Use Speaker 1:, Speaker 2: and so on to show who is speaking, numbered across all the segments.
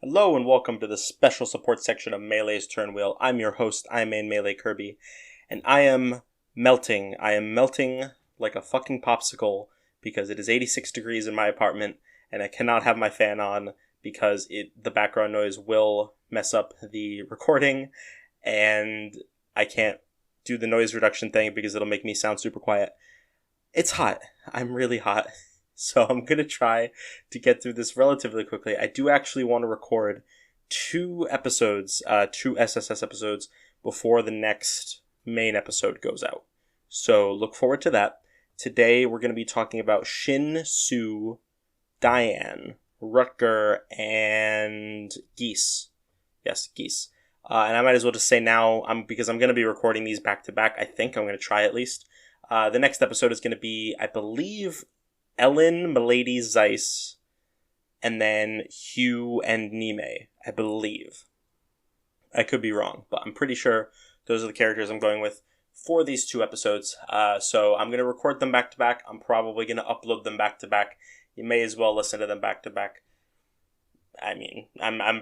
Speaker 1: Hello and welcome to the special support section of Melee's Turn Wheel. I'm your host, I'm Main Melee Kirby, and I am melting. I am melting like a fucking popsicle because it is 86 degrees in my apartment and I cannot have my fan on because the background noise will mess up the recording and I can't do the noise reduction thing because it'll make me sound super quiet. It's hot. I'm really hot. So I'm going to try to get through this relatively quickly. I do actually want to record two SSS episodes before the next main episode goes out. So look forward to that. Today we're going to be talking about Shin, Sue, Dayan, Rutger, and Geese. Yes, Geese. And I might as well just say now, because I'm going to be recording these back to back, I think I'm going to try at least. The next episode is going to be, I believe, Ellen, Milady, Zeiss, and then Hugh and Nime, I believe. I could be wrong, but I'm pretty sure those are the characters I'm going with for these two episodes. So I'm going to record them back to back. I'm probably going to upload them back to back. You may as well listen to them back to back. I mean,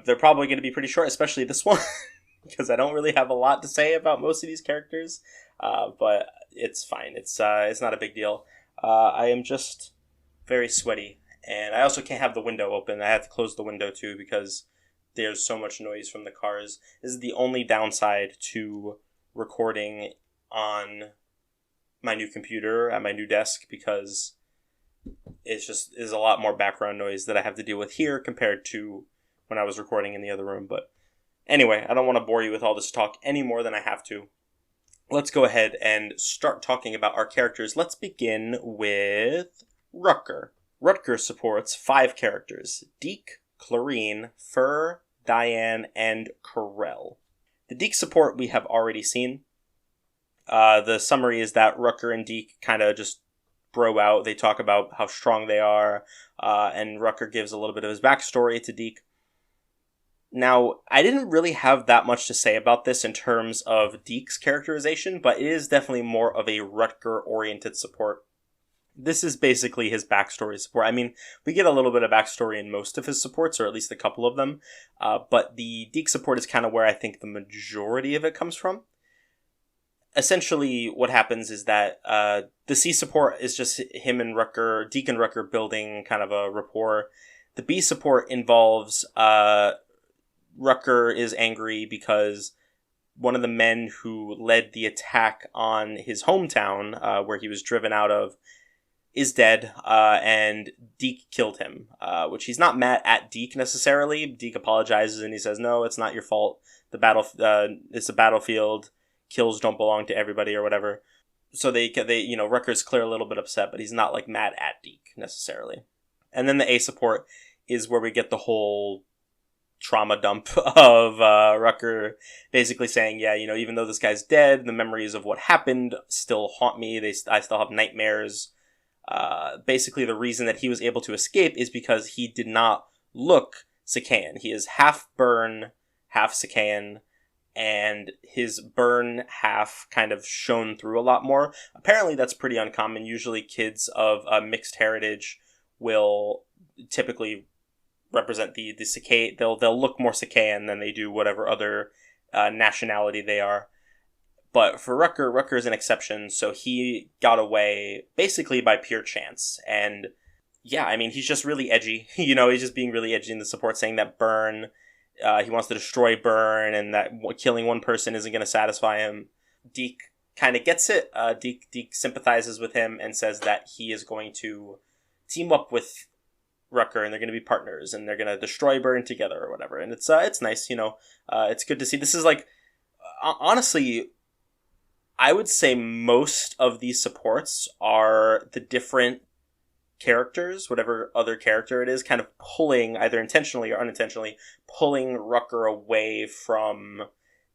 Speaker 1: they're probably going to be pretty short, especially this one, because I don't really have a lot to say about most of these characters. But it's fine. It's not a big deal. I am just very sweaty, and I also can't have the window open. I have to close the window too because there's so much noise from the cars. This is the only downside to recording on my new computer at my new desk because it's just is a lot more background noise that I have to deal with here compared to when I was recording in the other room. But anyway, I don't want to bore you with all this talk any more than I have to. Let's go ahead and start talking about our characters. Let's begin with Rutger. Rutger supports 5 characters: Deke, Clarine, Fur, Dayan, and Corel. The Deke support we have already seen. The summary is that Rutger and Deke kind of just bro out. They talk about how strong they are, and Rutger gives a little bit of his backstory to Deke. Now, I didn't really have that much to say about this in terms of Deke's characterization, but it is definitely more of a Rutger-oriented support. This is basically his backstory support. I mean, we get a little bit of backstory in most of his supports, or at least a couple of them, but the Deke support is kind of where I think the majority of it comes from. Essentially, what happens is that the C support is just him and Rutger, Deke and Rutger building kind of a rapport. The B support involves Rutger is angry because one of the men who led the attack on his hometown, where he was driven out of, is dead, and Deke killed him, which he's not mad at Deke necessarily. Deke apologizes and he says, no, it's not your fault. It's a battlefield. Kills don't belong to everybody or whatever. So Rutger's clearly a little bit upset, but he's not like mad at Deke necessarily. And then the A support is where we get the whole trauma dump of Rutger basically saying, yeah, even though this guy's dead, the memories of what happened still haunt me. I still have nightmares. Basically, the reason that he was able to escape is because he did not look Sacaean. He is half burn, half Sacaean, and his burn half kind of shone through a lot more. Apparently, that's pretty uncommon. Usually, kids of mixed heritage will typically represent the Sacae. They'll look more Sacaean than they do whatever other nationality they are. But for Rutger is an exception, so he got away basically by pure chance. And yeah, I mean, he's just really edgy. He's just being really edgy in the support, saying that Burn, he wants to destroy Burn, and that killing one person isn't going to satisfy him. Deke kind of gets it. Deke sympathizes with him and says that he is going to team up with Rutger, and they're going to be partners, and they're going to destroy Burn together or whatever. And it's nice, it's good to see. This is like, honestly, I would say most of these supports are the different characters, whatever other character it is, kind of pulling, either intentionally or unintentionally, pulling Rutger away from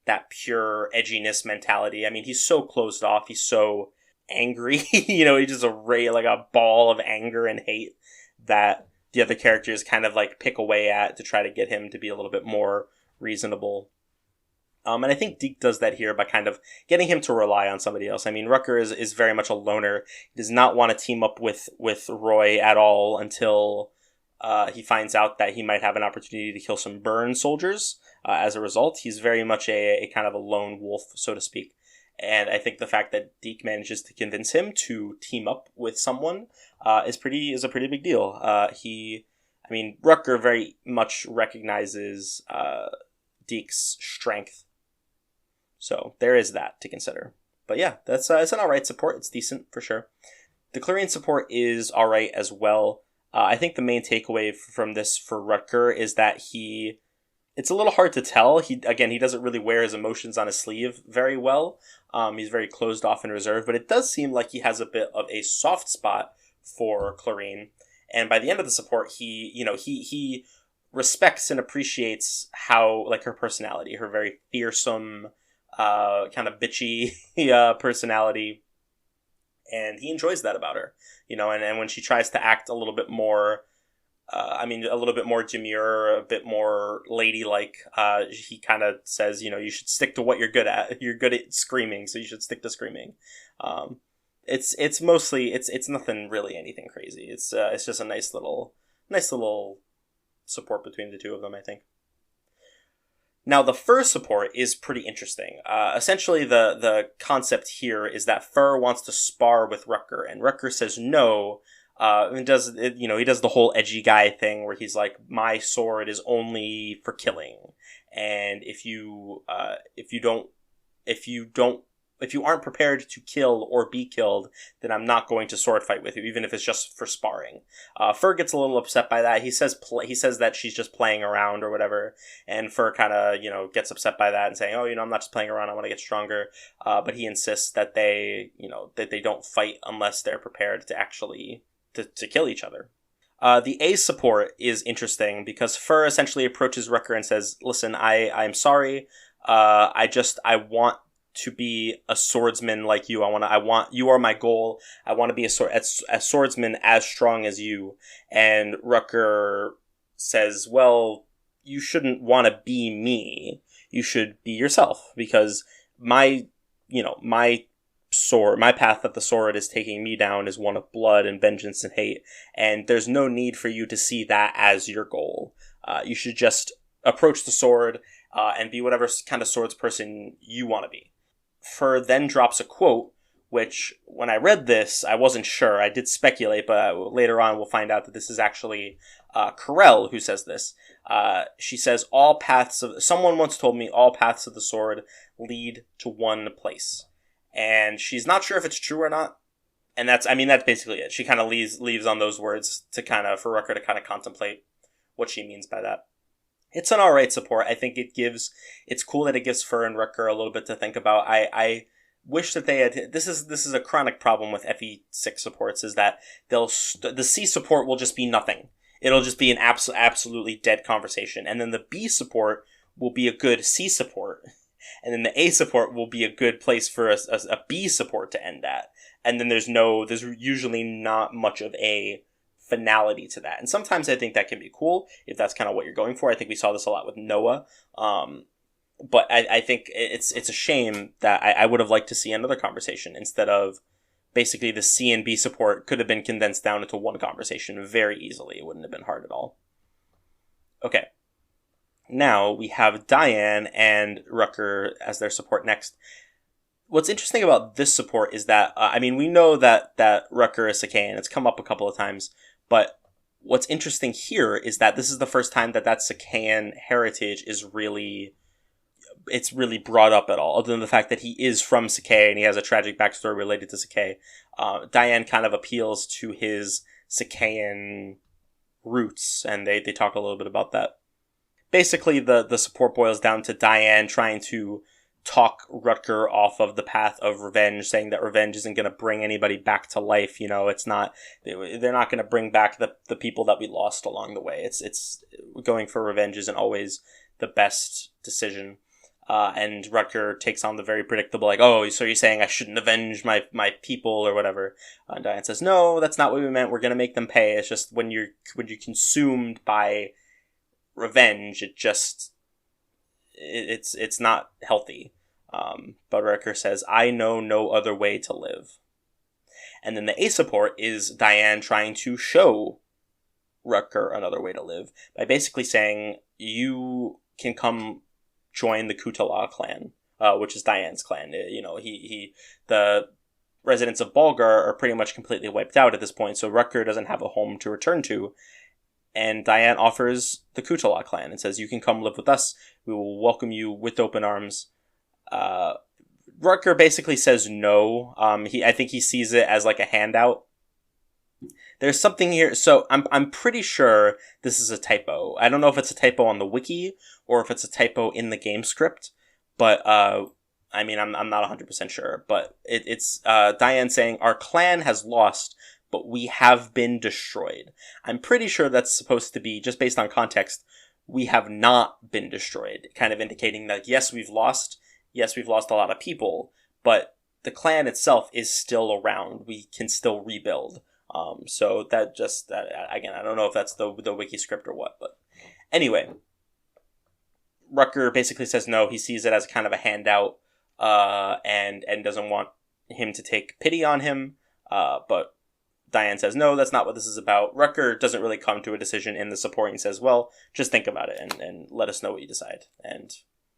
Speaker 1: that pure edginess mentality. I mean, he's so closed off, he's so angry, he's just like a ball of anger and hate that the other characters kind of like pick away at to try to get him to be a little bit more reasonable. And I think Deke does that here by kind of getting him to rely on somebody else. I mean, Rutger is very much a loner. He does not want to team up with Roy at all until He finds out that he might have an opportunity to kill some burn soldiers. As a result, he's very much a kind of a lone wolf, so to speak. And I think the fact that Deke manages to convince him to team up with someone is a pretty big deal. Rutger very much recognizes Deke's strength, so there is that to consider. But yeah, it's an alright support. It's decent for sure. The Clorian support is alright as well. I think the main takeaway from this for Rutger is that it's a little hard to tell. He doesn't really wear his emotions on his sleeve very well. He's very closed off and reserved, but it does seem like he has a bit of a soft spot for Clorine. And by the end of the support, he respects and appreciates how, like, her personality, her very fearsome, kind of bitchy personality. And he enjoys that about her, and when she tries to act a little bit more, a little bit more demure, a bit more ladylike, he kind of says, you should stick to what you're good at. You're good at screaming, so you should stick to screaming. It's mostly, it's nothing really anything crazy. It's just a nice little support between the two of them, I think. Now, the Fur support is pretty interesting. Essentially, the concept here is that Fur wants to spar with Rutger, and Rutger says no, and he does the whole edgy guy thing where he's like, my sword is only for killing, and if you aren't prepared to kill or be killed, then I'm not going to sword fight with you, even if it's just for sparring. Fur gets a little upset by that. He says that she's just playing around or whatever, and Fur kind of, gets upset by that and saying, oh, I'm not just playing around, I want to get stronger. But he insists that they don't fight unless they're prepared to actually to kill each other. The A support is interesting because Fur essentially approaches Rutger and says, listen, I'm sorry. I want to be a swordsman like you. You are my goal. I want to be a swordsman as strong as you. And Rutger says, well, you shouldn't want to be me. You should be yourself, because my path of the sword is taking me down is one of blood and vengeance and hate. And there's no need for you to see that as your goal. You should just approach the sword, and be whatever kind of swords person you want to be. Fur then drops a quote, which, when I read this, I wasn't sure. I did speculate, but later on we'll find out that this is actually Corel who says this. She says, someone once told me all paths of the sword lead to one place. And she's not sure if it's true or not. And that's basically it. She kind of leaves on those words for Rutger to kind of contemplate what she means by that. It's an alright support. I think it's cool that it gives Fur and Rutger a little bit to think about. I wish that they had, this is a chronic problem with FE6 supports, is that the C support will just be nothing. It'll just be an absolutely dead conversation. And then the B support will be a good C support. And then the A support will be a good place for a B support to end at. And then there's usually not much of a finality to that. And sometimes I think that can be cool if that's kind of what you're going for. I think we saw this a lot with Noah. But I think it's a shame that I would have liked to see another conversation instead of basically the C and B support could have been condensed down into one conversation very easily. It wouldn't have been hard at all. Okay. Now we have Dayan and Rutger as their support next. What's interesting about this support is that, we know that Rutger is Sacae, and it's come up a couple of times, but what's interesting here is that this is the first time that Sacaean heritage is really brought up at all, other than the fact that he is from Sacae and he has a tragic backstory related to Sacae. Dayan kind of appeals to his Sacaean roots, and they talk a little bit about that. Basically, the support boils down to Dayan trying to talk Rutger off of the path of revenge, saying that revenge isn't going to bring anybody back to life. It's not, they're not going to bring back the people that we lost along the way. It's going for revenge isn't always the best decision. And Rutger takes on the very predictable, like, oh, so you're saying I shouldn't avenge my people or whatever. And Dayan says, no, that's not what we meant. We're going to make them pay. It's just when you're consumed by revenge, it's not healthy. But Rutger says, I know no other way to live. And then the A support is Dayan trying to show Rutger another way to live by basically saying you can come join the Kutala clan, which is Dayan's clan. The residents of Bulgar are pretty much completely wiped out at this point, so Rutger doesn't have a home to return to. And Dayan offers the Kutala clan and says, you can come live with us. We will welcome you with open arms. Rutger basically says no. I think he sees it as like a handout. There's something here. So I'm pretty sure this is a typo. I don't know if it's a typo on the wiki or if it's a typo in the game script. But, I'm not 100% sure. But it's Dayan saying, our clan has lost, but we have been destroyed. I'm pretty sure that's supposed to be, just based on context, we have not been destroyed. Kind of indicating that, yes, we've lost a lot of people, but the clan itself is still around. We can still rebuild. So that again, I don't know if that's the wiki script or what, but anyway, Rutger basically says no. He sees it as kind of a handout, and doesn't want him to take pity on him. But Dayan says no, that's not what this is about. Rutger doesn't really come to a decision in the support. He says, well, just think about it and let us know what you decide. And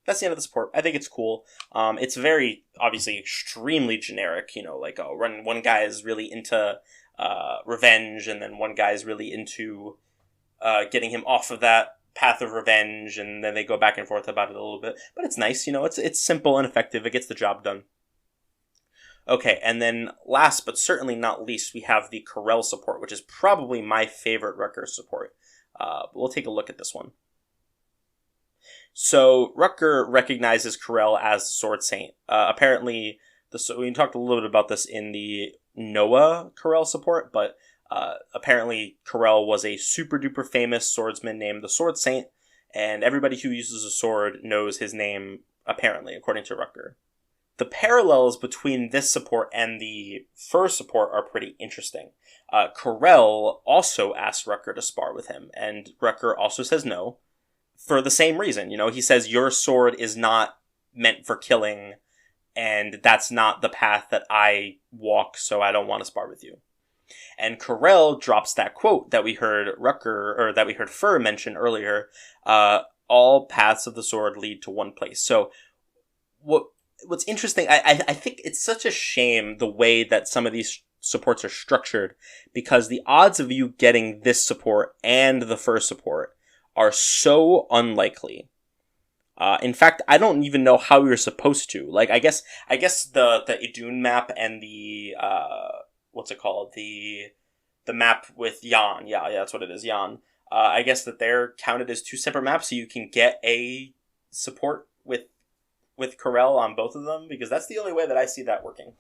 Speaker 1: that's the end of the support. I think it's cool. It's very, obviously, extremely generic. One guy is really into revenge, and then one guy is really into getting him off of that path of revenge, and then they go back and forth about it a little bit. But it's nice, it's simple and effective. It gets the job done. Okay, and then last but certainly not least, we have the Corel support, which is probably my favorite Rutger support. We'll take a look at this one. So Rutger recognizes Corel as the Sword Saint. Apparently, we talked a little bit about this in the Noah Corel support, but apparently Corel was a super duper famous swordsman named the Sword Saint, and everybody who uses a sword knows his name, apparently, according to Rutger. The parallels between this support and the first support are pretty interesting. Corel also asks Rutger to spar with him, and Rutger also says no, for the same reason. He says, your sword is not meant for killing, and that's not the path that I walk, so I don't want to spar with you. And Corel drops that quote that we heard Fur mention earlier, all paths of the sword lead to one place. So what's interesting, I think it's such a shame the way that some of these supports are structured, because the odds of you getting this support and the first support are so unlikely. In fact, I don't even know how you're supposed to. I guess the Idun map and the what's it called? The map with Jan. Yeah, that's what it is, Jan. I guess that they're counted as two separate maps, so you can get a support with Corel on both of them, because that's the only way that I see that working.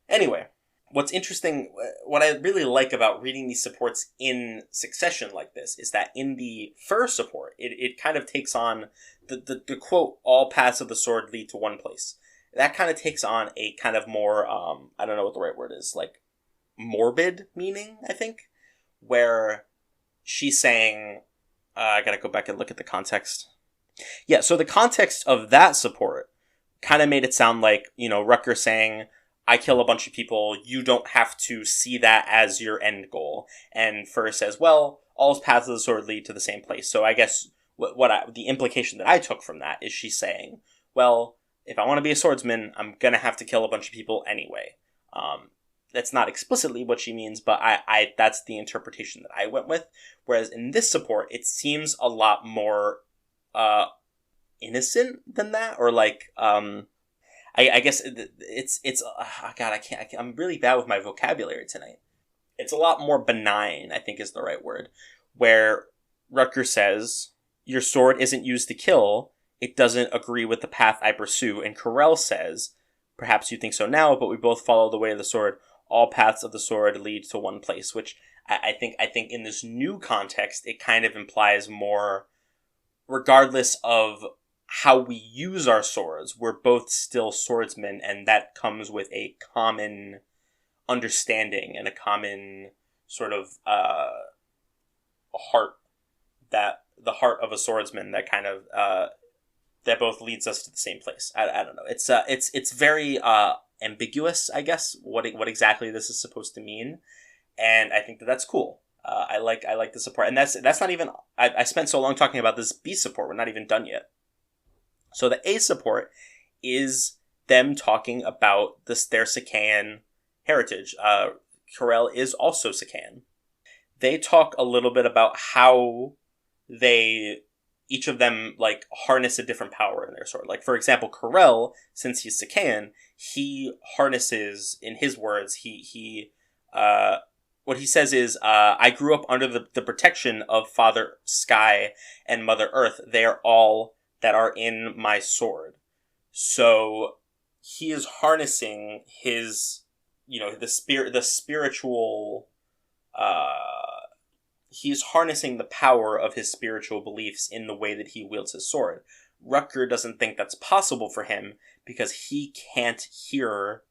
Speaker 1: Anyway, what's interesting, what I really like about reading these supports in succession like this, is that in the first support, it kind of takes on the quote, all paths of the sword lead to one place. That kind of takes on a kind of more, I don't know what the right word is, morbid meaning, I think, where she's saying, I gotta go back and look at the context. Yeah, so the context of that support kind of made it sound like, Rutger saying, I kill a bunch of people, you don't have to see that as your end goal. And Fur says, well, all paths of the sword lead to the same place. So I guess the implication that I took from that is she's saying, well, if I want to be a swordsman, I'm going to have to kill a bunch of people anyway. That's not explicitly what she means, but I that's the interpretation that I went with. Whereas in this support, it seems a lot more innocent than that, or I guess it's God, I'm really bad with my vocabulary tonight. It's a lot more benign, I think is the right word, where Rutger says, your sword isn't used to kill, it doesn't agree with the path I pursue, and Corel says, perhaps you think so now, but we both follow the way of the sword, all paths of the sword lead to one place, which I think in this new context, it kind of implies more, regardless of how we use our swords, we're both still swordsmen, and that comes with a common understanding and a common sort of heart, that the heart of a swordsman that kind of that both leads us to the same place. I don't know. It's very ambiguous, I guess, what exactly this is supposed to mean, and I think that's cool. I like the support, and that's not even. I spent so long talking about this B support. We're not even done yet. So the A support is them talking about their Sacaean heritage. Corel is also Sacaean. They talk a little bit about how each of them, like, harness a different power in their sword. Like, for example, Corel, since he's Sacaean, he harnesses, in his words, what he says is, I grew up under the protection of Father Sky and Mother Earth. They are all that are in my sword. So he is harnessing his, the spiritual, he's harnessing the power of his spiritual beliefs in the way that he wields his sword. Rutger doesn't think that's possible for him because he can't hear,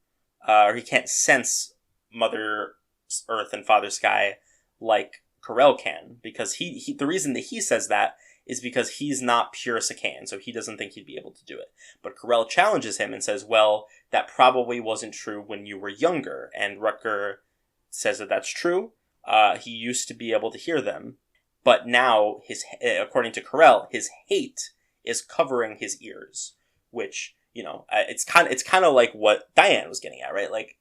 Speaker 1: or he can't sense Mother Earth and Father Sky like Corel can, because he the reason that he says that is because he's not pure Sacaean, so he doesn't think he'd be able to do it. But Corel challenges him and says, well, that probably wasn't true when you were younger, and Rutger says that that's true. He used to be able to hear them, but now, according to Corel, his hate is covering his ears, which, it's kind of like what Dayan was getting at, right? Like,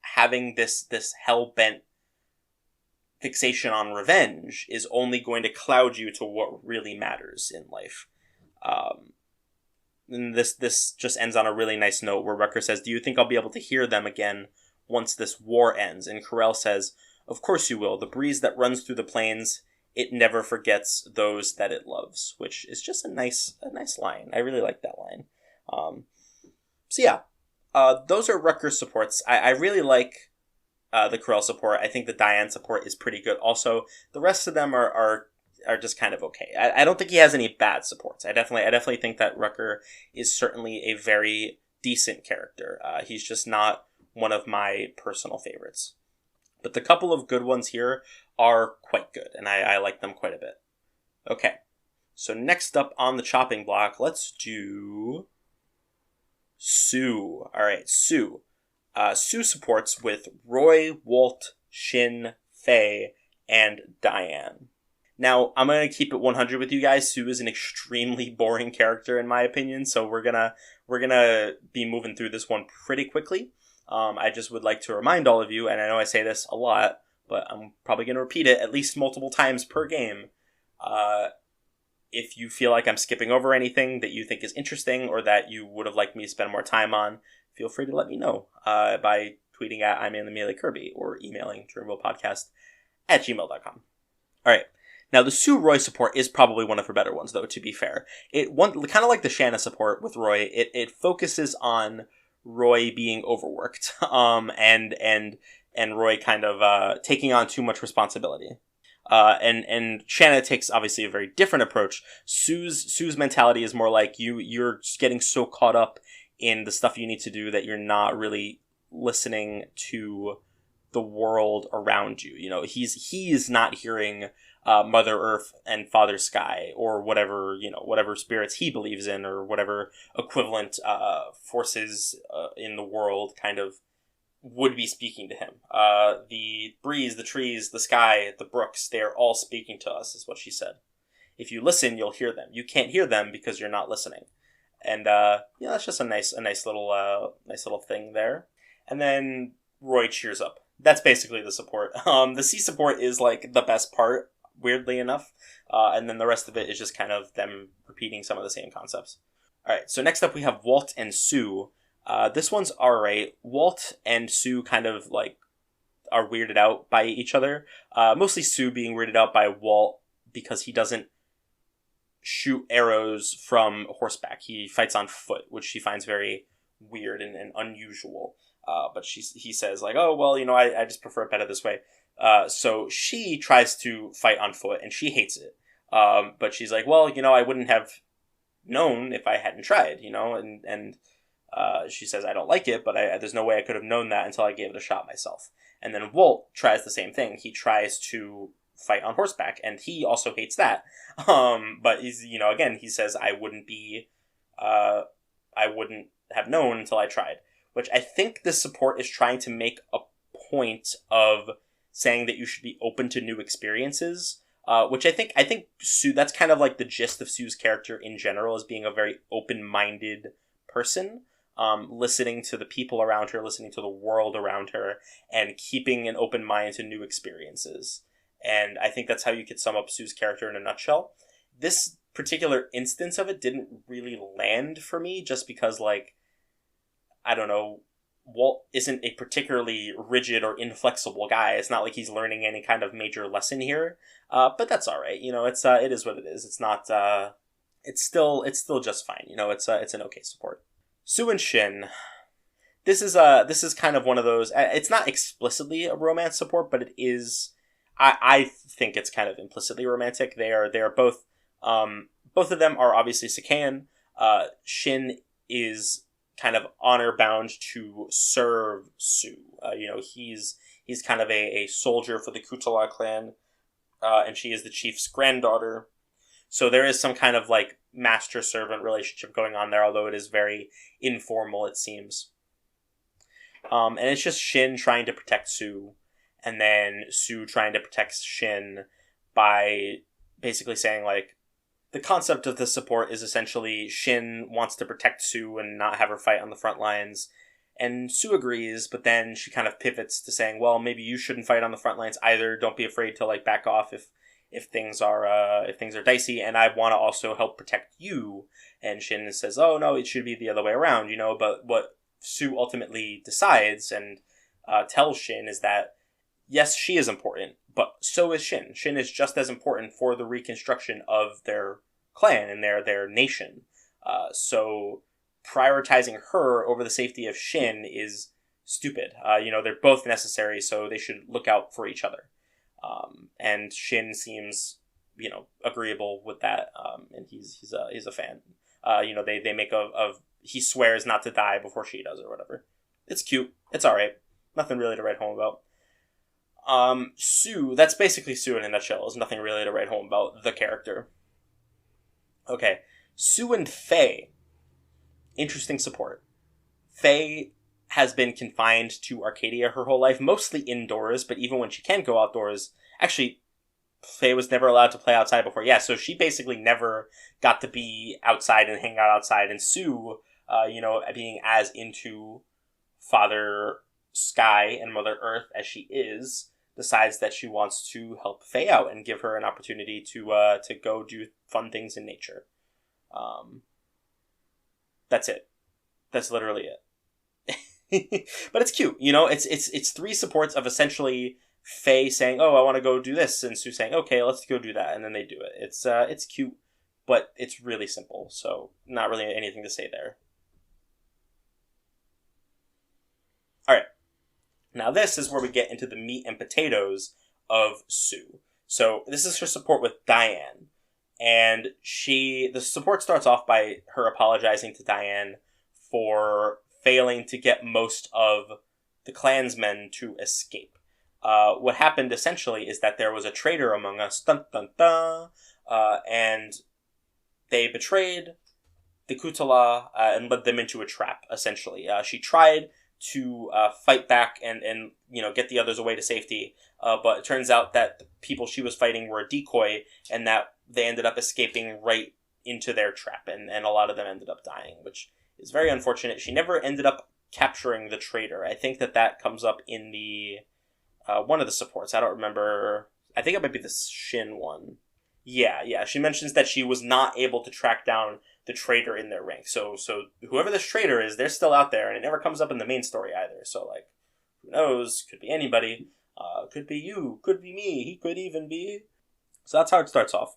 Speaker 1: having this hell-bent fixation on revenge is only going to cloud you to what really matters in life. And this just ends on a really nice note where Rutger says, do you think I'll be able to hear them again once this war ends? And Corel says, of course you will. The breeze that runs through the plains, it never forgets those that it loves, which is just a nice line. I really like that line. So yeah, those are Rutger's supports. I really like the Corel support. I think the Dayan support is pretty good. Also, the rest of them are just kind of okay. I don't think he has any bad supports. I definitely think that Rutger is certainly a very decent character. He's just not one of my personal favorites. But the couple of good ones here are quite good, and I like them quite a bit. Okay, so next up on the chopping block, let's do Sue. Alright, Sue. Sue supports with Roy, Walt, Shin, Faye, and Dayan. Now, I'm going to keep it 100 with you guys. Sue is an extremely boring character in my opinion, so we're gonna be moving through this one pretty quickly. I just would like to remind all of you, and I know I say this a lot, but I'm probably going to repeat it at least multiple times per game. If you feel like I'm skipping over anything that you think is interesting or that you would have liked me to spend more time on, feel free to let me know by tweeting at I'm in the Melee Kirby or emailing turnwheelpodcast@gmail.com. All right. Now, the Sue Roy support is probably one of her better ones, though, to be fair. Kind of like the Shanna support with Roy, it focuses on Roy being overworked, and Roy kind of taking on too much responsibility. And Shanna takes obviously a very different approach. Sue's mentality is more like you're getting so caught up in the stuff you need to do that you're not really listening to the world around you. He is not hearing Mother Earth and Father Sky, or whatever spirits he believes in, or whatever equivalent forces in the world kind of would be speaking to him. The breeze, the trees, the sky, the brooks, they're all speaking to us, is what she said. If you listen, you'll hear them. You can't hear them because you're not listening. And that's just a nice little thing there. And then Roy cheers up. That's basically the support. The C support is like the best part, weirdly enough. And then the rest of it is just kind of them repeating some of the same concepts. Alright, so next up we have Walt and Sue. This one's alright. Walt and Sue kind of like are weirded out by each other. Mostly Sue being weirded out by Walt because he doesn't shoot arrows from horseback. He fights on foot, which she finds very weird and unusual. But he says like, oh, well, I just prefer it better this way. So she tries to fight on foot and she hates it. But she's like, well, I wouldn't have known if I hadn't tried, and she says, I don't like it, but there's no way I could have known that until I gave it a shot myself. And then Walt tries the same thing. He tries to fight on horseback, and he also hates that. But he's, again, he says, I wouldn't have known until I tried. Which I think this support is trying to make a point of saying that you should be open to new experiences, which I think Sue, that's kind of like the gist of Sue's character in general, as being a very open-minded person, listening to the people around her, listening to the world around her, and keeping an open mind to new experiences. And I think that's how you could sum up Sue's character in a nutshell. This particular instance of it didn't really land for me, just because, like, I don't know, Walt isn't a particularly rigid or inflexible guy. It's not like he's learning any kind of major lesson here, but that's all right. You know, it is what it is. It's not. It's still just fine. You know, it's an okay support. Sue and Shin. This is kind of one of those. It's not explicitly a romance support, but it is. I think it's kind of implicitly romantic. They are both. Both of them are obviously Sacaean. Shin is kind of honor bound to serve Sue. You know, he's kind of a soldier for the Kutala clan, and she is the chief's granddaughter. So there is some kind of like master-servant relationship going on there, although it is very informal, it seems. And it's just Shin trying to protect Sue, and then Sue trying to protect Shin by basically saying, like, the concept of the support is essentially Shin wants to protect Sue and not have her fight on the front lines. And Sue agrees, but then she kind of pivots to saying, well, maybe you shouldn't fight on the front lines either. Don't be afraid to, like, back off if things are dicey, and I want to also help protect you. And Shin says, oh, no, it should be the other way around, you know. But what Sue ultimately decides and tells Shin is that, yes, she is important, but so is Shin. Shin is just as important for the reconstruction of their clan and their nation. So prioritizing her over the safety of Shin is stupid. You know, they're both necessary, so they should look out for each other. And Shin seems, you know, agreeable with that, and he's a fan. You know, they make he swears not to die before she does or whatever. It's cute. It's all right. Nothing really to write home about. Sue, that's basically Sue in a nutshell. There's nothing really to write home about the character. Okay, Sue and Faye. Interesting support. Faye has been confined to Arcadia her whole life, mostly indoors, but even when she can go outdoors, actually, Faye was never allowed to play outside before. Yeah, so she basically never got to be outside and hang out outside. And Sue, you know, being as into Father Sky and Mother Earth as she is, decides that she wants to help Faye out and give her an opportunity to go do fun things in nature. That's it. That's literally it. But it's cute, you know. It's three supports of essentially Faye saying, "Oh, I want to go do this," and Sue saying, "Okay, let's go do that," and then they do it. It's cute, but it's really simple. So not really anything to say there. All right. Now this is where we get into the meat and potatoes of Sue. So this is her support with Dayan. And the support starts off by her apologizing to Dayan for failing to get most of the clansmen to escape. What happened essentially is that there was a traitor among us, dun, dun, dun, and they betrayed the Kutala and led them into a trap, essentially. She tried to fight back and you know, get the others away to safety, but it turns out that the people she was fighting were a decoy, and that they ended up escaping right into their trap, and a lot of them ended up dying, which is very unfortunate. She never ended up capturing the traitor. I think that comes up in the one of the supports. I don't remember. I think it might be the Shin one. Yeah. She mentions that she was not able to track down the traitor in their ranks. So whoever this traitor is, they're still out there, and it never comes up in the main story either. So, like, who knows? Could be anybody. Could be you. Could be me. He could even be. So that's how it starts off.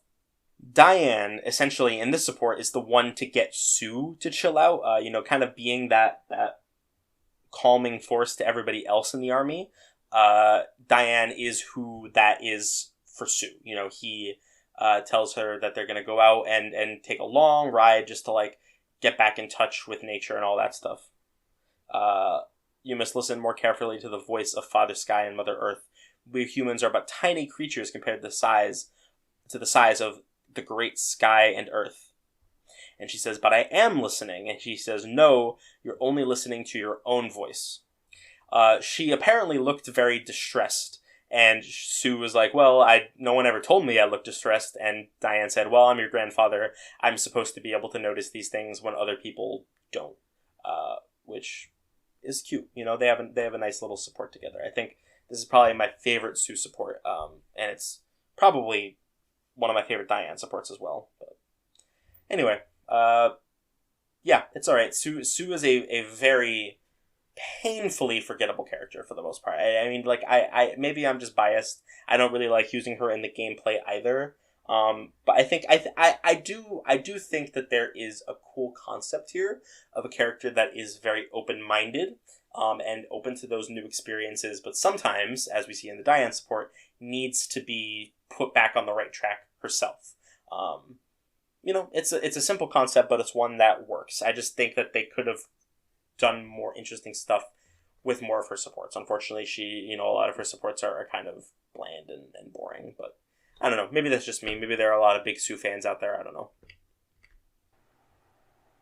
Speaker 1: Dayan, essentially, in this support, is the one to get Sue to chill out, you know, kind of being that calming force to everybody else in the army. Dayan is who that is for Sue. You know, he tells her that they're going to go out and take a long ride just to, like, get back in touch with nature and all that stuff. You must listen more carefully to the voice of Father Sky and Mother Earth. We humans are but tiny creatures compared to the size of the great sky and earth. And she says, but I am listening. And she says, no, you're only listening to your own voice. She apparently looked very distressed And Sue was like, well, no one ever told me I looked distressed. And Dayan said, well, I'm your grandfather. I'm supposed to be able to notice these things when other people don't. Which is cute. You know, they have a nice little support together. I think this is probably my favorite Sue support. And it's probably one of my favorite Dayan supports as well. But anyway, yeah, it's all right. Sue is a very painfully forgettable character for the most part. I mean, like, I maybe I'm just biased. I don't really like using her in the gameplay either. But I think I do think that there is a cool concept here of a character that is very open-minded, and open to those new experiences, but sometimes, as we see in the Dayan support, needs to be put back on the right track herself. You know, it's a simple concept, but it's one that works. I just think that they could have done more interesting stuff with more of her supports. Unfortunately, a lot of her supports are kind of bland and boring, but I don't know. Maybe that's just me. Maybe there are a lot of big Sue fans out there. I don't know.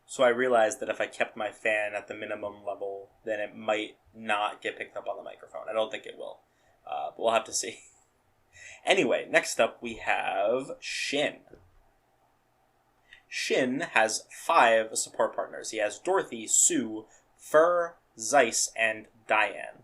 Speaker 1: So I realized that if I kept my fan at the minimum level, then it might not get picked up on the microphone. I don't think it will. But we'll have to see. Anyway, next up we have Shin. Shin has 5 support partners. He has Dorothy, Sue, Fur, Zeiss, and Dayan.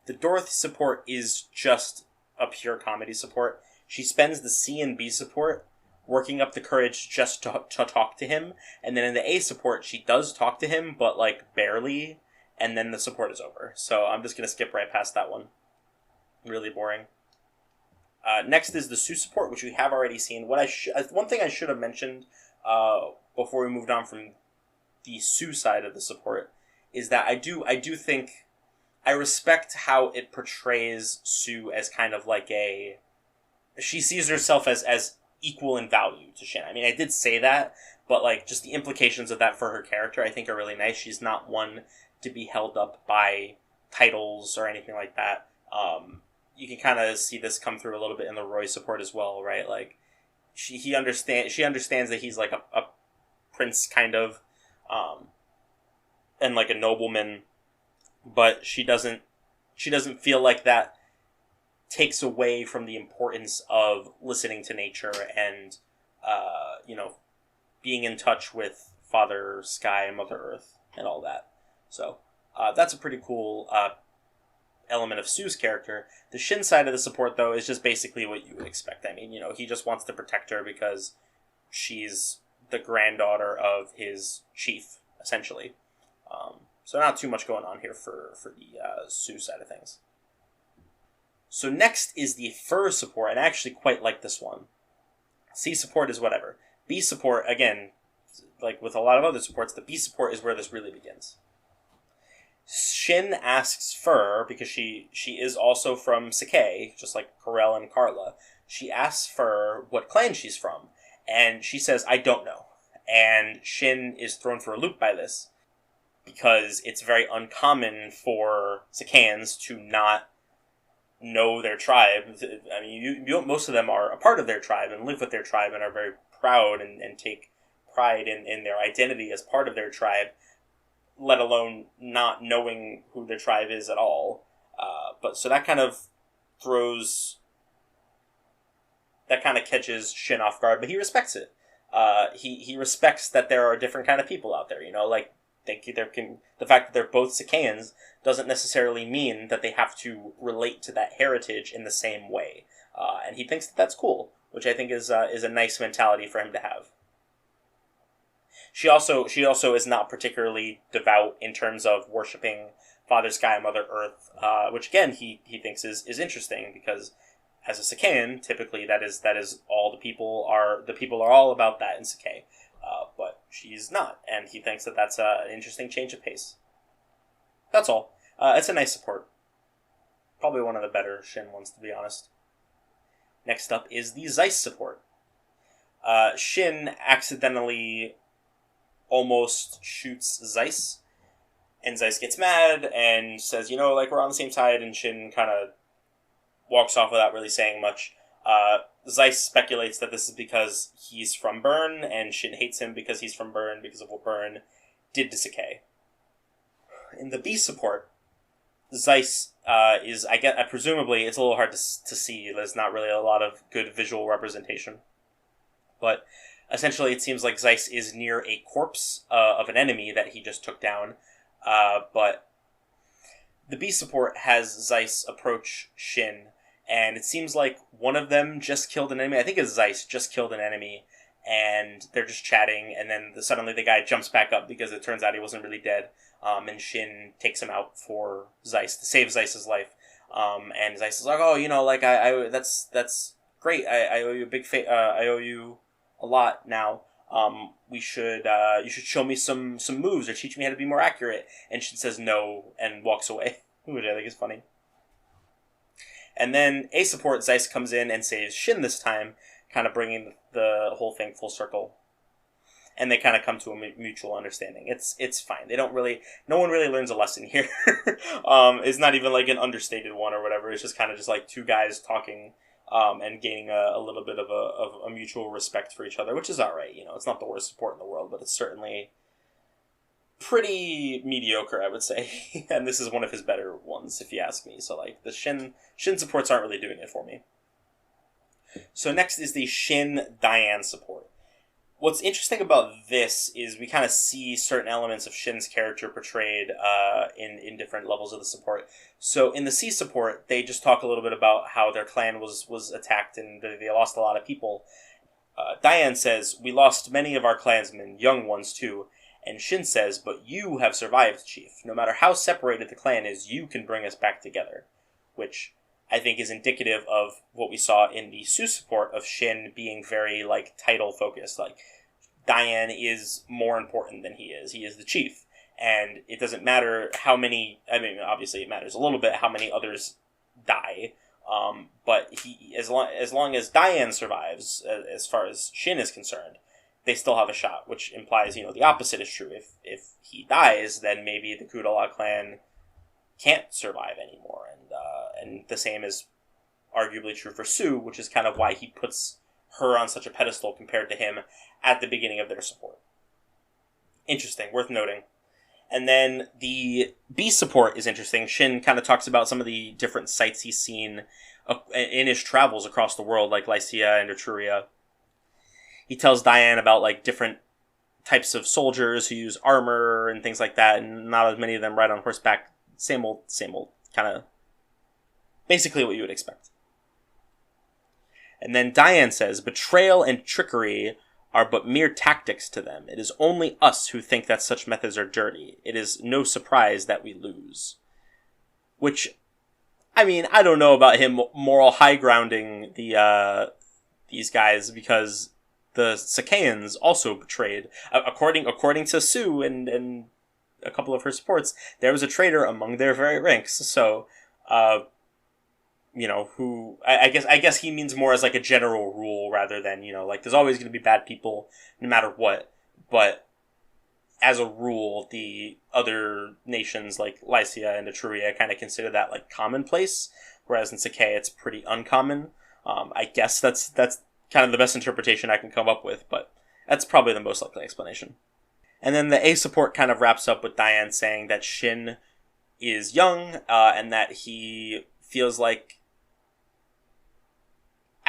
Speaker 1: The Dorothy support is just a pure comedy support. She spends the C and B support working up the courage just to talk to him, and then in the A support she does talk to him, but like barely, and then the support is over. So I'm just going to skip right past that one. Really boring. Next is the Sue support, which we have already seen. One thing I should have mentioned before we moved on from the Sue side of the support is that I do think I respect how it portrays Sue as kind of like she sees herself as equal in value to Shin. I mean, I did say that, but like just the implications of that for her character I think are really nice. She's not one to be held up by titles or anything like that. You can kind of see this come through a little bit in the Roy support as well, right? Like she understands that he's like a prince kind of, and like a nobleman, but she doesn't feel like that takes away from the importance of listening to nature and being in touch with Father Sky and Mother Earth and all that. So that's a pretty cool element of Sue's character. The Shin side of the support, though, is just basically what you would expect. I mean, he just wants to protect her because she's the granddaughter of his chief, essentially. So not too much going on here for the Sue side of things. So next is the Fur support, and I actually quite like this one. C support is whatever. B support, again, like with a lot of other supports, the B support is where this really begins. Shin asks Fur, because she is also from Sacae, just like Corel and Carla. She asks Fur what clan she's from, and she says, I don't know. And Shin is thrown for a loop by this, because it's very uncommon for Sacaeans to not know their tribe. I mean, most of them are a part of their tribe and live with their tribe and are very proud and take pride in their identity as part of their tribe, let alone not knowing who their tribe is at all. But so that kind of catches Shin off guard, but he respects it. He respects that there are different kind of people out there, like the fact that they're both Sacaeans doesn't necessarily mean that they have to relate to that heritage in the same way. And he thinks that that's cool, which I think is a nice mentality for him to have. She also is not particularly devout in terms of worshiping Father Sky and Mother Earth, which again he thinks is interesting, because as a Sacaean, typically that is all the people are all about that in Sacae, but she's not, and he thinks that that's an interesting change of pace. That's all. It's a nice support. Probably one of the better Shin ones, to be honest. Next up is the Zeiss support. Shin accidentally almost shoots Zeiss, and Zeiss gets mad and says, we're on the same side, and Shin kind of walks off without really saying much. Zeiss speculates that this is because he's from Bern, and Shin hates him because he's from Bern, because of what Bern did to Sacae. In the B support, Zeiss is, presumably, it's a little hard to see. There's not really a lot of good visual representation. But essentially, it seems like Zeiss is near a corpse of an enemy that he just took down. But the B support has Zeiss approach Shin, and it seems like one of them just killed an enemy. I think it's Zeiss just killed an enemy, and they're just chatting, and then suddenly the guy jumps back up because it turns out he wasn't really dead, and Shin takes him out for Zeiss, to save Zeiss's life. And Zeiss is like, oh, that's great. I owe you a big I owe you a lot now. You should show me some moves or teach me how to be more accurate. And Shin says no and walks away, which I think is funny. And then A support Zeiss comes in and saves Shin this time, kind of bringing the whole thing full circle. And they kind of come to a mutual understanding. It's fine. No one really learns a lesson here. It's not even like an understated one or whatever. It's just kind of just like two guys talking, and gaining a little bit of a mutual respect for each other, which is all right. It's not the worst support in the world, but it's certainly pretty mediocre, I would say. And this is one of his better ones, if you ask me. So like the Shin supports aren't really doing it for me. So next is the Shin Dayan support. What's interesting about this is we kind of see certain elements of Shin's character portrayed in different levels of the support. So in the C support, they just talk a little bit about how their clan was attacked and they lost a lot of people. Dayan says, "We lost many of our clansmen, young ones too." And Shin says, "But you have survived, Chief. No matter how separated the clan is, you can bring us back together." Which I think is indicative of what we saw in the Su support of Shin being very, title focused. Dayan is more important than he is. He is the chief. And it doesn't matter how many, obviously it matters a little bit how many others die. But as long as Dayan survives, as far as Shin is concerned, they still have a shot, which implies, the opposite is true. If he dies, then maybe the Kudala clan can't survive anymore. And the same is arguably true for Su, which is kind of why he puts her on such a pedestal compared to him at the beginning of their support. Interesting, worth noting. And then the B support is interesting. Shin kind of talks about some of the different sites he's seen in his travels across the world, like Lycia and Etruria. He tells Dayan about different types of soldiers who use armor and things like that, and not as many of them ride on horseback. Same old, kind of basically what you would expect. And then Dayan says, "Betrayal and trickery are but mere tactics to them. It is only us who think that such methods are dirty. It is no surprise that we lose." Which, I don't know about him moral high grounding these guys, because the Sacaeans also betrayed. According to Su and a couple of her supports, there was a traitor among their very ranks. So, who I guess he means more as a general rule rather than there's always going to be bad people no matter what. But as a rule, the other nations like Lycia and Etruria kind of consider that commonplace, whereas in Sacae it's pretty uncommon. I guess that's kind of the best interpretation I can come up with, but that's probably the most likely explanation. And then the A support kind of wraps up with Dayan saying that Shin is young, and that he feels like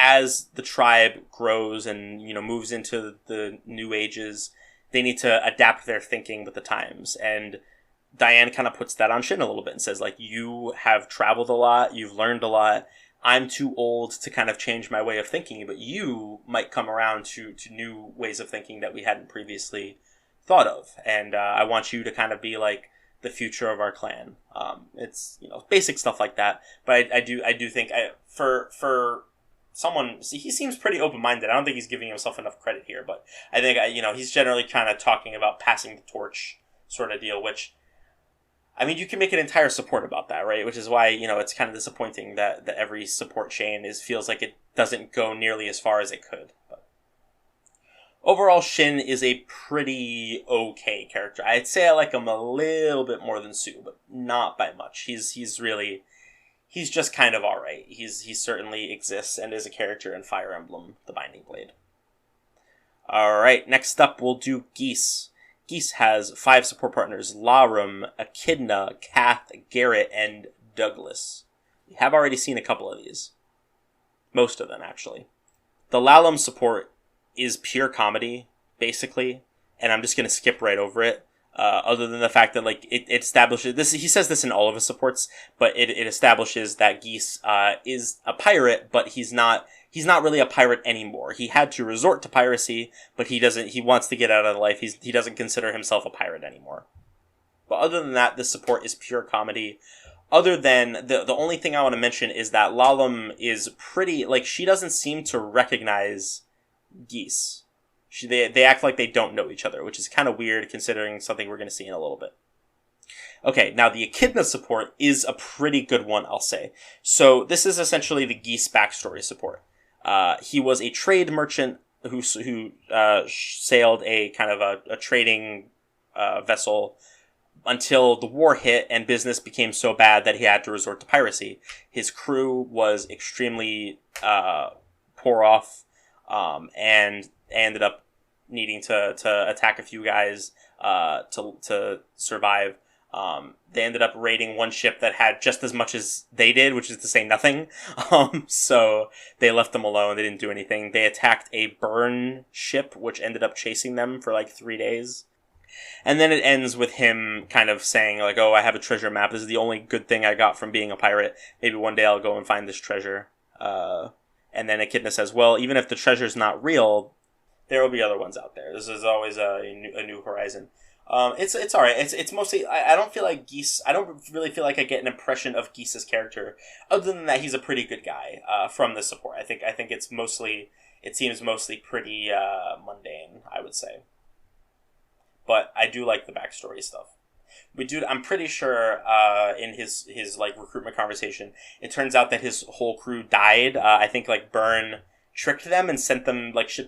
Speaker 1: as the tribe grows and, moves into the new ages, they need to adapt their thinking with the times. And Dayan kind of puts that on Shin a little bit and says, you have traveled a lot, you've learned a lot, I'm too old to kind of change my way of thinking, but you might come around to new ways of thinking that we hadn't previously thought of. And I want you to kind of be the future of our clan. It's, basic stuff like that. But I do think for someone, he seems pretty open-minded. I don't think he's giving himself enough credit here, but I think, he's generally kind of talking about passing the torch sort of deal, which, you can make an entire support about that, right? Which is why, it's kind of disappointing that every support chain feels like it doesn't go nearly as far as it could. But overall, Shin is a pretty okay character. I'd say I like him a little bit more than Su, but not by much. He's just kind of alright. He certainly exists and is a character in Fire Emblem, the Binding Blade. Alright, next up we'll do Geese. Geese has 5 support partners: Larum, Echidna, Kath, Garrett, and Douglas. We have already seen a couple of these. Most of them, actually. The Lalum support is pure comedy, basically, and I'm just going to skip right over it. Other than the fact that like it establishes this, he says this in all of his supports, but it establishes that Geese is a pirate, but he's not really a pirate anymore. He had to resort to piracy, but he wants to get out of life. He doesn't consider himself a pirate anymore. But other than that, this support is pure comedy. Other than the only thing I want to mention is that Lalum is pretty, like, she doesn't seem to recognize Geese. They act like they don't know each other, which is kind of weird considering something we're going to see in a little bit. Okay, now the Echidna support is a pretty good one, I'll say. So this is essentially the Geese backstory support. He was a trade merchant who sailed a kind of a trading vessel until the war hit and business became so bad that he had to resort to piracy. His crew was extremely poor off, and ended up needing to attack a few guys to survive. They ended up raiding one ship that had just as much as they did, which is to say nothing. So they left them alone. They didn't do anything. They attacked a burn ship, which ended up chasing them for like 3 days. And then it ends with him kind of saying, like, oh, I have a treasure map. This is the only good thing I got from being a pirate. Maybe one day I'll go and find this treasure. And then Echidna says, well, even if the treasure's not real, there will be other ones out there. This is always a new horizon. It's all right. It's mostly, I don't feel like Geese, I don't really feel like I get an impression of Geese's character. Other than that, he's a pretty good guy from the support. I think it seems mostly pretty mundane, I would say. But I do like the backstory stuff. I'm pretty sure in his like recruitment conversation, it turns out that his whole crew died. I think like Byrne tricked them and shipped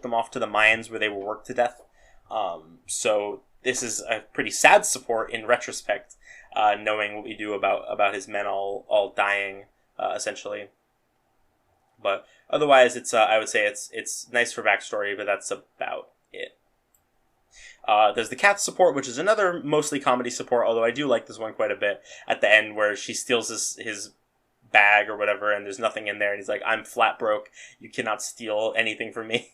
Speaker 1: them off to the mines where they were worked to death. So this is a pretty sad support in retrospect, knowing what we do about his men all dying, essentially. But otherwise, it's I would say it's nice for backstory, but that's about it. There's the cat support, which is another mostly comedy support, although I do like this one quite a bit, at the end where she steals his bag or whatever and there's nothing in there and he's like, I'm flat broke, you cannot steal anything from me.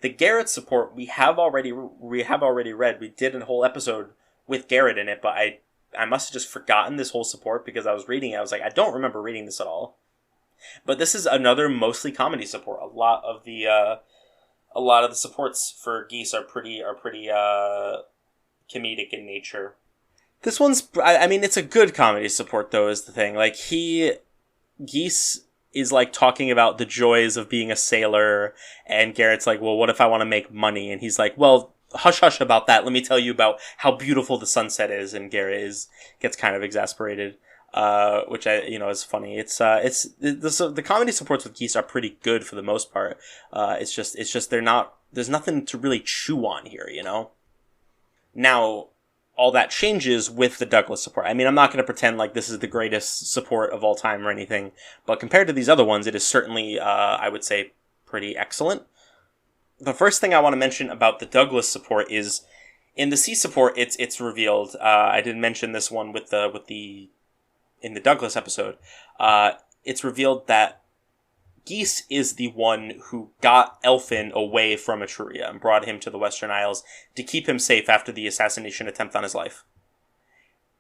Speaker 1: The Garrett support we have already read. We did a whole episode with Garrett in it, but I must have just forgotten this whole support because I was reading it. I was like, I don't remember reading this at all. But this is another mostly comedy support. A lot of the supports for Geese are pretty comedic in nature. This one's, I mean, it's a good comedy support though, is the thing. Like Geese is like talking about the joys of being a sailor, and Garrett's like, well, what if I want to make money? And he's like, well, hush hush about that. Let me tell you about how beautiful the sunset is. And Garrett gets kind of exasperated. Which is funny. The comedy supports with Geese are pretty good for the most part. It's just there's nothing to really chew on here, you know? Now, all that changes with the Douglas support. I mean, I'm not going to pretend like this is the greatest support of all time or anything, but compared to these other ones, it is certainly, I would say, pretty excellent. The first thing I want to mention about the Douglas support is, in the C support, it's revealed, I didn't mention this one in the Douglas episode, it's revealed that Geese is the one who got Elfin away from Etruria and brought him to the Western Isles to keep him safe after the assassination attempt on his life.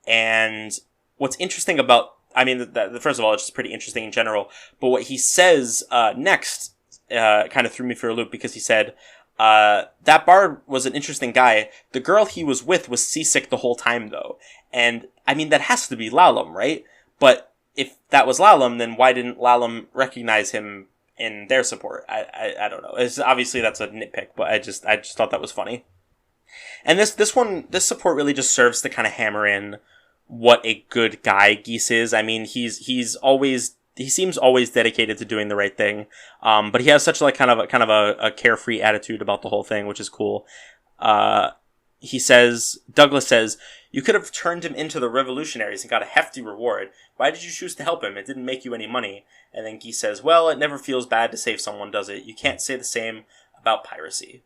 Speaker 1: And what's interesting about, I mean, first of all, it's just pretty interesting in general, but what he says next kind of threw me for a loop, because he said, that bard was an interesting guy. The girl he was with was seasick the whole time, though. And, I mean, that has to be Lalum, right? But if that was Lalum, then why didn't Lalum recognize him in their support? I don't know. Obviously, that's a nitpick, but I just thought that was funny. And this support really just serves to kind of hammer in what a good guy Geese is. I mean, he seems always dedicated to doing the right thing. But he has such like kind of a carefree attitude about the whole thing, which is cool. Douglas says, you could have turned him into the revolutionaries and got a hefty reward. Why did you choose to help him? It didn't make you any money. And then Geese says, well, it never feels bad to save someone, does it? You can't say the same about piracy.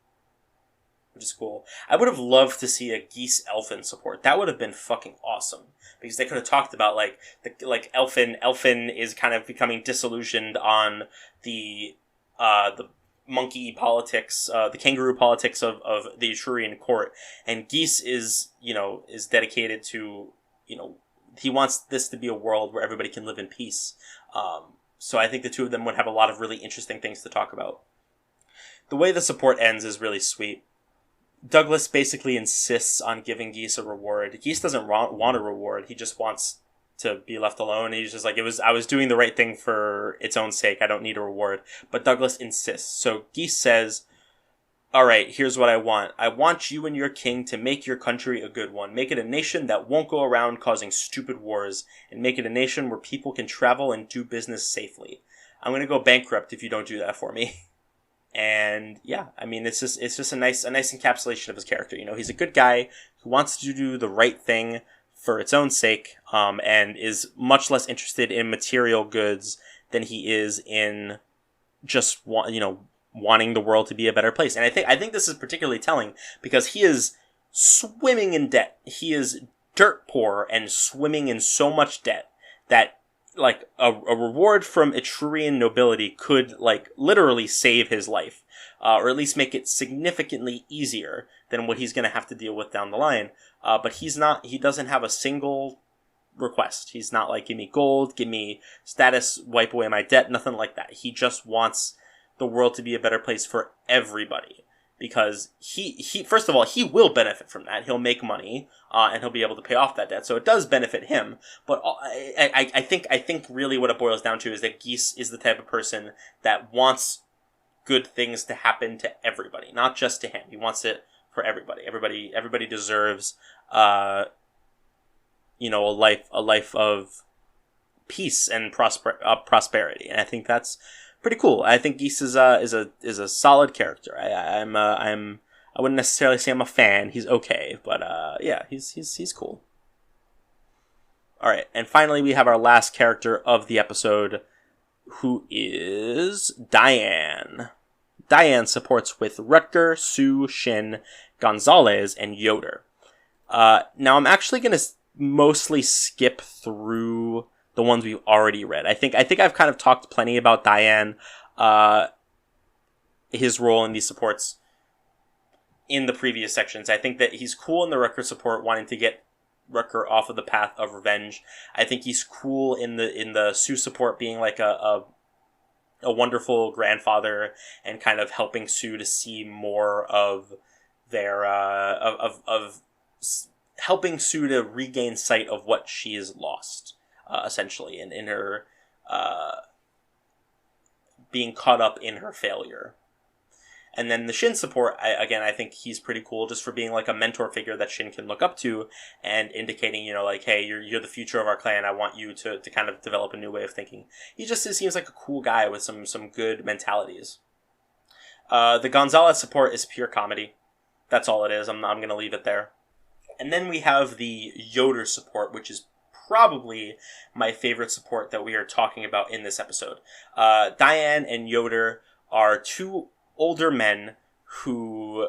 Speaker 1: which is cool. I would have loved to see a Geese Elfin support. That would have been fucking awesome, because they could have talked about like Elfin is kind of becoming disillusioned on the monkey politics, the kangaroo politics of the Etrurian court, and Geese is dedicated to, he wants this to be a world where everybody can live in peace. So I think the two of them would have a lot of really interesting things to talk about. The way the support ends is really sweet. Douglas basically insists on giving Geese a reward. Geese doesn't want a reward. He just wants to be left alone. He's just like, I was doing the right thing for its own sake. I don't need a reward. But Douglas insists. So Geese says, all right, here's what I want. I want you and your king to make your country a good one. Make it a nation that won't go around causing stupid wars, and make it a nation where people can travel and do business safely. I'm going to go bankrupt if you don't do that for me. And yeah, I mean, it's just a nice encapsulation of his character. He's a good guy who wants to do the right thing for its own sake, and is much less interested in material goods than he is in just wanting the world to be a better place. And I think this is particularly telling because he is swimming in debt. He is dirt poor and swimming in so much debt that like a reward from Etrurian nobility could like literally save his life, or at least make it significantly easier than what he's going to have to deal with down the line. But he doesn't have a single request. He's not like, give me gold, give me status, wipe away my debt, nothing like that. He just wants the world to be a better place for everybody. Because he first of all, he will benefit from that. He'll make money, and he'll be able to pay off that debt. So it does benefit him. But I think really what it boils down to is that Geese is the type of person that wants good things to happen to everybody, not just to him. He wants it for everybody. Everybody deserves, a life of peace and prosperity. And I think that's pretty cool. I think Geese is a solid character. I wouldn't necessarily say I'm a fan. He's okay, but yeah, he's cool. All right, and finally we have our last character of the episode, who is Dayan. Dayan supports with Rutger, Sue, Shin, Gonzalez, and Yoder. Now I'm actually gonna mostly skip through the ones we've already read. I think I've kind of talked plenty about Dayan, his role in these supports in the previous sections. I think that he's cool in the Rutger support, wanting to get Rutger off of the path of revenge. I think he's cool in the Sue support, being like a wonderful grandfather and kind of helping Sue to see more of their of helping Sue to regain sight of what she has lost. Essentially, in her being caught up in her failure. And then the Shin support, I think he's pretty cool just for being like a mentor figure that Shin can look up to and indicating, like, hey, you're the future of our clan. I want you to kind of develop a new way of thinking. He just seems like a cool guy with some good mentalities. The Gonzalez support is pure comedy. That's all it is. I'm going to leave it there. And then we have the Yoder support, which is probably my favorite support that we are talking about in this episode. Dayan and Yoder are two older men who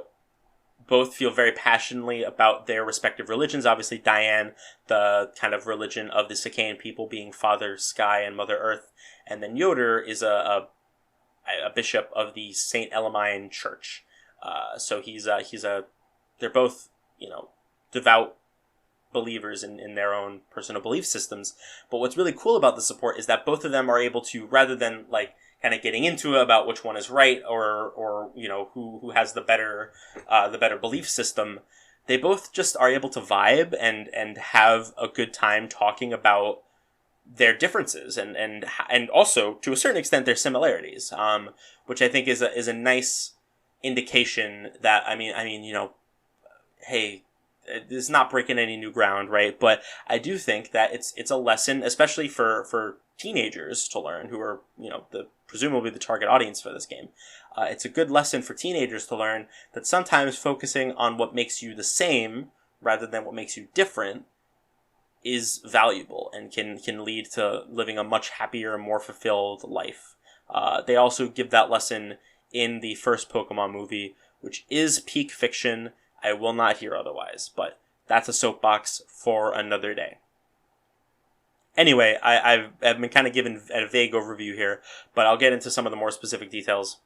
Speaker 1: both feel very passionately about their respective religions. Obviously, Dayan, the kind of religion of the Sacaean people, being Father Sky and Mother Earth, and then Yoder is a bishop of the Saint Elamine Church. So they're both devout believers in their own personal belief systems. But what's really cool about the support is that both of them are able to, rather than like kind of getting into it about which one is right or who has the better belief system, they both just are able to vibe and have a good time talking about their differences and also to a certain extent their similarities, which I think is a nice indication that hey, it's not breaking any new ground, right? But I do think that it's a lesson, especially for teenagers to learn, who are presumably the target audience for this game. It's a good lesson for teenagers to learn that sometimes focusing on what makes you the same rather than what makes you different is valuable and can lead to living a much happier and more fulfilled life. They also give that lesson in the first Pokemon movie, which is peak fiction. I will not hear otherwise, but that's a soapbox for another day. Anyway, I've been kind of given a vague overview here, but I'll get into some of the more specific details.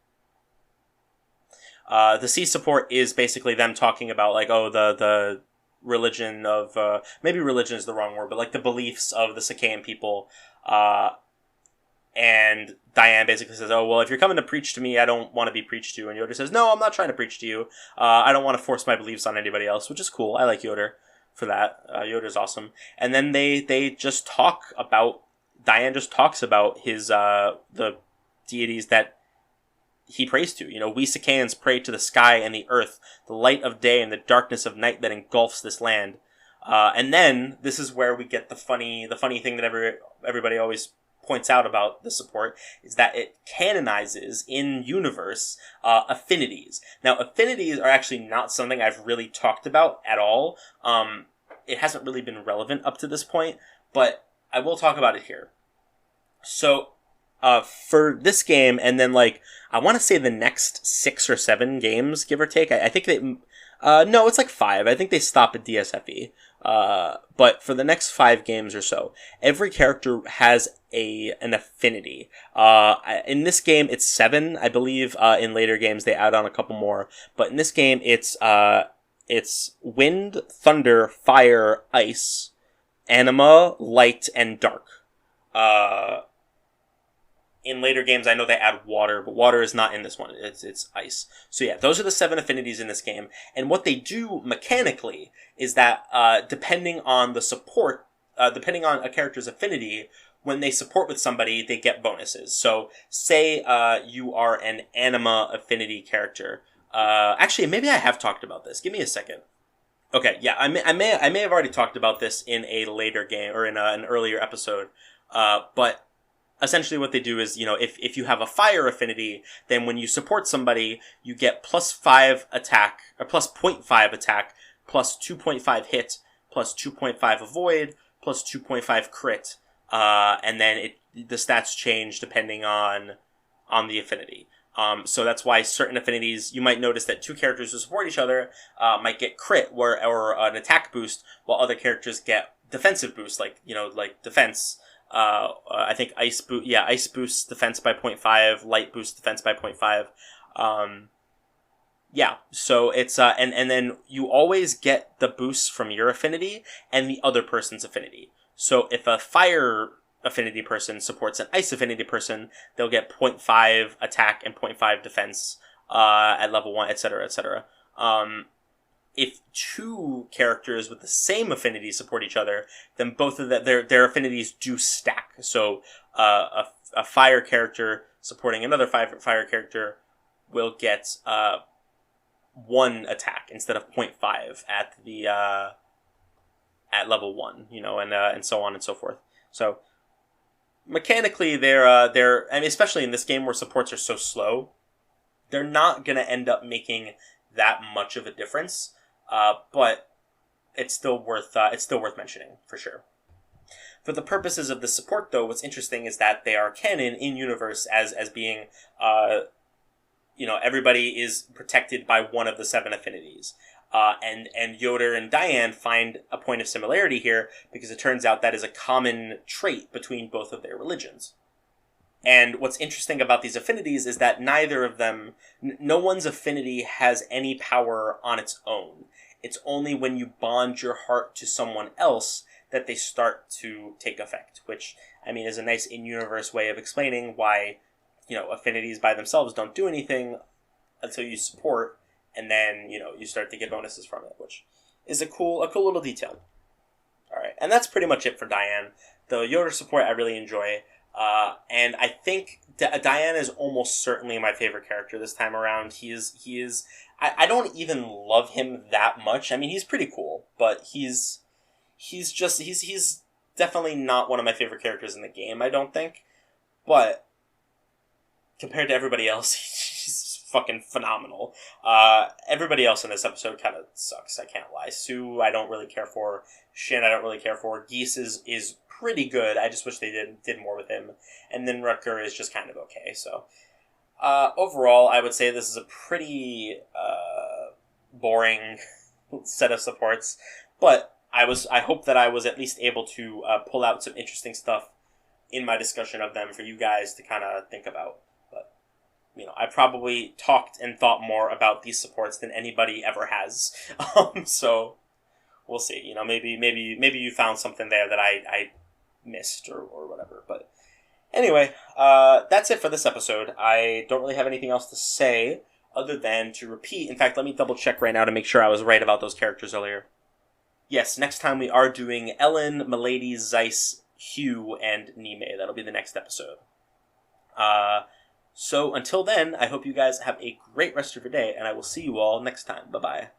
Speaker 1: The C support is basically them talking about, like, the religion of, maybe religion is the wrong word, but, like, the beliefs of the Sacaean people, and Dayan basically says, oh, well, if you're coming to preach to me, I don't want to be preached to, and Yoder says, no, I'm not trying to preach to you, I don't want to force my beliefs on anybody else, which is cool. I like Yoder for that. Yoder's awesome. And then they just talk about, Dayan just talks about his, the deities that he prays to. We Sacaeans pray to the sky and the earth, the light of day and the darkness of night that engulfs this land. And then this is where we get the funny thing that everybody always points out about the support, is that it canonizes in universe affinities. Now, affinities are actually not something I've really talked about at all. It hasn't really been relevant up to this point, but I will talk about it here. So, for this game, and then, like, I want to say the next 6 or 7 games, give or take. I think they, no, it's like 5. I think they stop at DSFE. But for the next 5 games or so, every character has an affinity. In this game, it's 7, I believe. In later games, they add on a couple more. But in this game, it's wind, thunder, fire, ice, anima, light, and dark. In later games, I know they add water, but water is not in this one. It's ice. So yeah, those are the 7 affinities in this game. And what they do mechanically is that, depending on the support, depending on a character's affinity, when they support with somebody, they get bonuses. So say you are an anima affinity character. Actually, maybe I have talked about this. Give me a second. Okay, yeah, I may have already talked about this in a later game or in an earlier episode. But essentially what they do is, if you have a fire affinity, then when you support somebody, you get +5 attack, or +0.5 attack, +2.5 hit, +2.5 avoid, +2.5 crit, and then the stats change depending on the affinity. So that's why certain affinities, you might notice that 2 characters who support each other might get crit or an attack boost, while other characters get defensive boost, like defense. I think ice boosts defense by 0.5, light boosts defense by 0.5. Yeah, so it's, and then you always get the boosts from your affinity and the other person's affinity. So if a fire affinity person supports an ice affinity person, they'll get 0.5 attack and 0.5 defense, at level 1, etc., etc. If 2 characters with the same affinity support each other, then both of their affinities do stack. So a fire character supporting another fire character will get 1 attack instead of 0.5 at the at level 1, and so on and so forth. So mechanically, they're and especially in this game where supports are so slow, they're not going to end up making that much of a difference. But it's still worth mentioning for sure. For the purposes of the support, though, what's interesting is that they are canon in universe as being, everybody is protected by one of the 7 affinities. And Yoder and Dayan find a point of similarity here because it turns out that is a common trait between both of their religions. And what's interesting about these affinities is that neither of them, no one's affinity has any power on its own. It's only when you bond your heart to someone else that they start to take effect, which, is a nice in-universe way of explaining why, affinities by themselves don't do anything until you support, and then, you start to get bonuses from it, which is a cool little detail. Alright, and that's pretty much it for Dayan. The Yoder support I really enjoy. And I think Dayan is almost certainly my favorite character this time around. He is. I don't even love him that much. He's pretty cool, but he's definitely not one of my favorite characters in the game, I don't think. But compared to everybody else, he's fucking phenomenal. Everybody else in this episode kind of sucks, I can't lie. Sue, I don't really care for. Shin, I don't really care for. Geese is pretty good. I just wish they did more with him. And then Rutger is just kind of okay, so. Overall, I would say this is a pretty boring set of supports, but I hope that I was at least able to pull out some interesting stuff in my discussion of them for you guys to kind of think about. But I probably talked and thought more about these supports than anybody ever has. So we'll see. Maybe you found something there that I missed or whatever. But anyway, that's it for this episode. I don't really have anything else to say other than to repeat. In fact, let me double check right now to make sure I was right about those characters earlier. Yes, next time we are doing Ellen, Milady, Zeiss, Hugh, and Nime. That'll be the next episode. So until then, I hope you guys have a great rest of your day, and I will see you all next time. Bye-bye.